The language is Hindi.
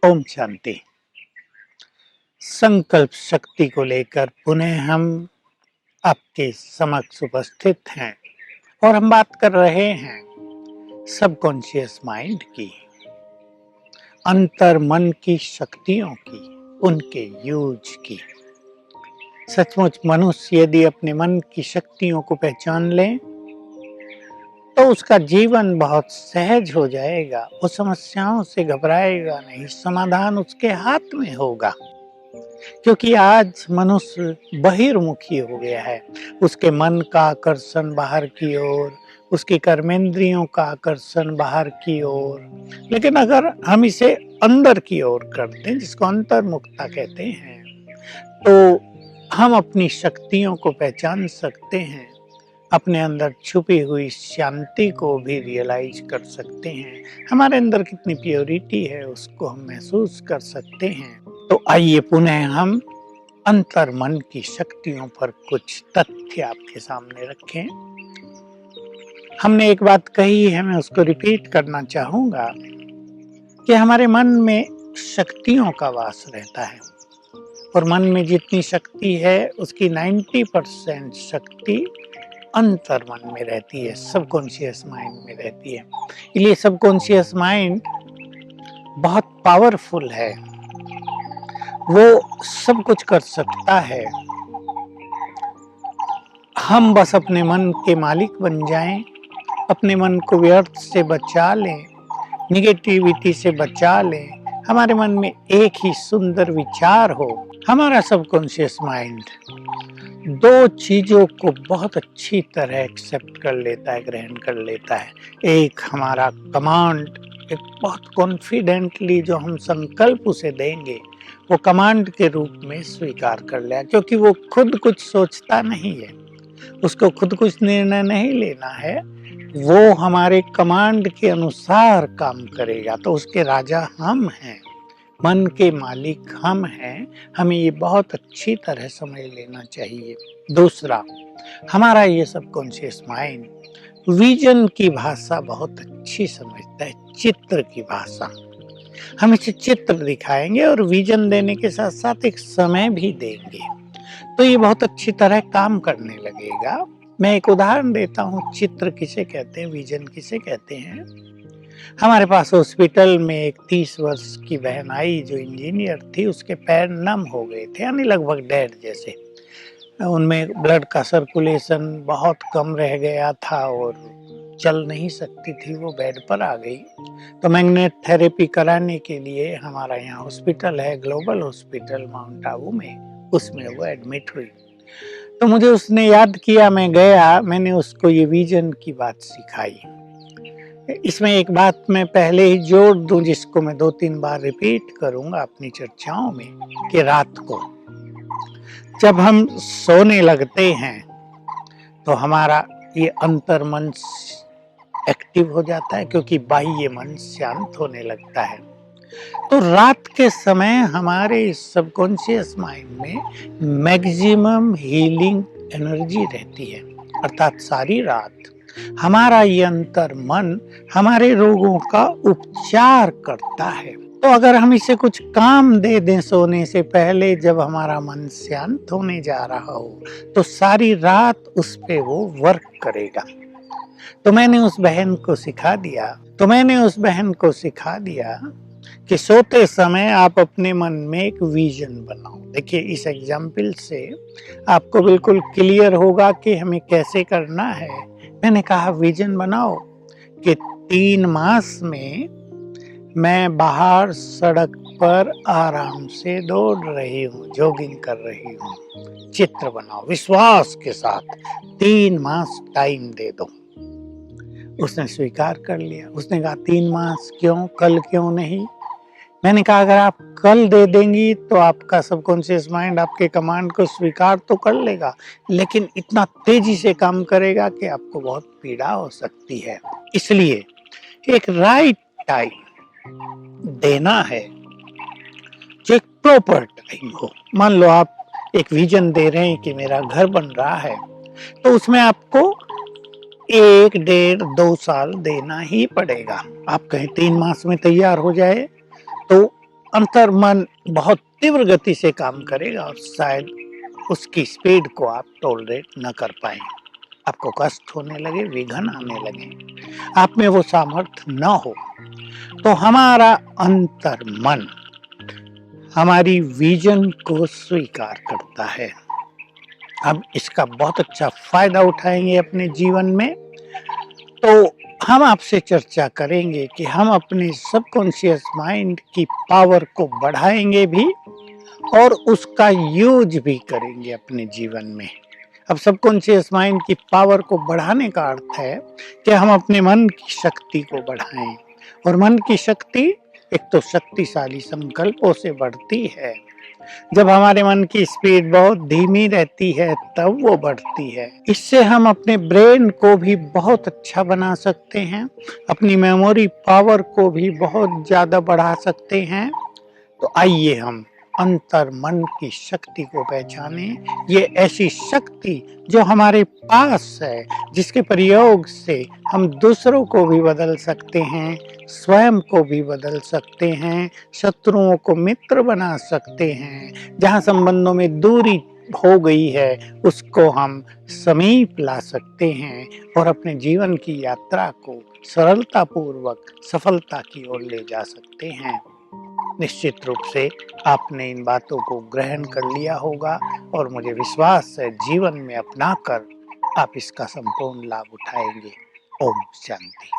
ओम शांति। संकल्प शक्ति को लेकर पुनः हम आपके समक्ष उपस्थित हैं और हम बात कर रहे हैं सबकॉन्शियस माइंड की, अंतर मन की शक्तियों की, उनके यूज की। सचमुच मनुष्य यदि अपने मन की शक्तियों को पहचान ले तो उसका जीवन बहुत सहज हो जाएगा। वो समस्याओं से घबराएगा नहीं, समाधान उसके हाथ में होगा। क्योंकि आज मनुष्य बहिर्मुखी हो गया है। उसके मन का आकर्षण बाहर की ओर, उसकी कर्मेंद्रियों का आकर्षण बाहर की ओर। लेकिन अगर हम इसे अंदर की ओर कर दें, जिसको अंतर्मुखता कहते हैं, तो हम अपनी शक्तियों को पहचान सकते हैं, अपने अंदर छुपी हुई शांति को भी रियलाइज कर सकते हैं। हमारे अंदर कितनी प्योरिटी है उसको हम महसूस कर सकते हैं। तो आइए पुनः हम अंतर मन की शक्तियों पर कुछ तथ्य आपके सामने रखें। हमने एक बात कही है, मैं उसको रिपीट करना चाहूंगा कि हमारे मन में शक्तियों का वास रहता है और मन में जितनी शक्ति है उसकी 90% शक्ति अंतर मन में रहती है, सबकॉन्शियस माइंड में रहती है। इसलिए सबकॉन्शियस माइंड बहुत पावरफुल है, वो सब कुछ कर सकता है। हम बस अपने मन के मालिक बन जाएं, अपने मन को व्यर्थ से बचा लें, निगेटिविटी से बचा लें। हमारे मन में एक ही सुंदर विचार हो। हमारा सबकॉन्शियस माइंड दो चीजों को बहुत अच्छी तरह एक्सेप्ट कर लेता है, ग्रहण कर लेता है। एक हमारा कमांड, एक बहुत कॉन्फिडेंटली जो हम संकल्प उसे देंगे वो कमांड के रूप में स्वीकार कर लिया, क्योंकि वो खुद कुछ सोचता नहीं है, उसको खुद कुछ निर्णय नहीं लेना है, वो हमारे कमांड के अनुसार काम करेगा। तो उसके राजा हम हैं, मन के मालिक हम हैं। हमें ये बहुत अच्छी तरह समझ लेना चाहिए। दूसरा, हमारा ये सबकॉन्शियस माइंड विजन की भाषा बहुत अच्छी समझता है, चित्र की भाषा। हम इसे चित्र दिखाएंगे और विजन देने के साथ साथ एक समय भी देंगे, तो ये बहुत अच्छी तरह काम करने लगेगा। मैं एक उदाहरण देता हूँ, चित्र किसे कहते हैं, विजन किसे कहते हैं। हमारे पास हॉस्पिटल में एक 30 वर्ष की बहन आई जो इंजीनियर थी। उसके पैर नम हो गए थे, यानी लगभग डेड जैसे। उनमें ब्लड का सर्कुलेशन बहुत कम रह गया था और चल नहीं सकती थी, वो बेड पर आ गई। तो मैग्नेट थेरेपी कराने के लिए हमारा यहाँ हॉस्पिटल है, ग्लोबल हॉस्पिटल माउंट आबू में, उसमें वो एडमिट हुई। तो मुझे उसने याद किया, मैं गया, मैंने उसको ये विजन की बात सिखाई। इसमें एक बात मैं पहले ही जोड़ दूं, जिसको मैं 2-3 बार रिपीट करूंगा अपनी चर्चाओं में, कि रात को जब हम सोने लगते हैं तो हमारा ये अंतर मन एक्टिव हो जाता है, क्योंकि बाह्य मन शांत होने लगता है। तो रात के समय हमारे सबकॉन्शियस माइंड में मैक्सिमम हीलिंग एनर्जी रहती है, अर्थात सारी रात हमारा ये अंतर मन हमारे रोगों का उपचार करता है। तो अगर हम इसे कुछ काम दे दें सोने से पहले, जब हमारा मन शांत होने जा रहा हो, तो सारी रात उस पे वो वर्क करेगा। तो मैंने उस बहन को सिखा दिया कि सोते समय आप अपने मन में एक विजन बनाओ। देखिए, इस एग्जाम्पल से आपको बिल्कुल क्लियर होगा कि हमें कैसे करना है। मैंने कहा विजन बनाओ कि 3 मास में मैं बाहर सड़क पर आराम से दौड़ रही हूँ, जॉगिंग कर रही हूँ। चित्र बनाओ विश्वास के साथ, 3 मास टाइम दे दो। उसने स्वीकार कर लिया। उसने कहा 3 मास क्यों, कल क्यों नहीं? मैंने कहा अगर आप कल दे देंगी तो आपका सबकॉन्शियस माइंड आपके कमांड को स्वीकार तो कर लेगा, लेकिन इतना तेजी से काम करेगा कि आपको बहुत पीड़ा हो सकती है। इसलिए एक राइट टाइम देना है, जो एक प्रॉपर टाइम हो। मान लो आप एक विजन दे रहे हैं कि मेरा घर बन रहा है, तो उसमें आपको 1, 1.5, 2 साल देना ही पड़ेगा। आप कहें 3 मास में तैयार हो जाए, तो अंतर मन बहुत तीव्र गति से काम करेगा और शायद उसकी स्पीड को आप टॉलरेट न कर पाए, आपको कष्ट होने लगे, विघ्न आने लगे, आप में वो सामर्थ्य न हो। तो हमारा अंतर मन हमारी विजन को स्वीकार करता है। हम इसका बहुत अच्छा फायदा उठाएंगे अपने जीवन में। तो हम आपसे चर्चा करेंगे कि हम अपने सबकॉन्शियस माइंड की पावर को बढ़ाएंगे भी और उसका यूज भी करेंगे अपने जीवन में। अब सबकॉन्शियस माइंड की पावर को बढ़ाने का अर्थ है कि हम अपने मन की शक्ति को बढ़ाएं, और मन की शक्ति एक तो शक्तिशाली संकल्पों से बढ़ती है। जब हमारे मन की स्पीड बहुत धीमी रहती है तब वो बढ़ती है। इससे हम अपने ब्रेन को भी बहुत अच्छा बना सकते हैं, अपनी मेमोरी पावर को भी बहुत ज्यादा बढ़ा सकते हैं। तो आइए हम अंतर मन की शक्ति को पहचाने। ये ऐसी शक्ति जो हमारे पास है, जिसके प्रयोग से हम दूसरों को भी बदल सकते हैं, स्वयं को भी बदल सकते हैं, शत्रुओं को मित्र बना सकते हैं। जहाँ संबंधों में दूरी हो गई है उसको हम समीप ला सकते हैं और अपने जीवन की यात्रा को सरलता पूर्वक सफलता की ओर ले जा सकते हैं। निश्चित रूप से आपने इन बातों को ग्रहण कर लिया होगा और मुझे विश्वास है जीवन में अपनाकर आप इसका संपूर्ण लाभ उठाएंगे। ओम शांति।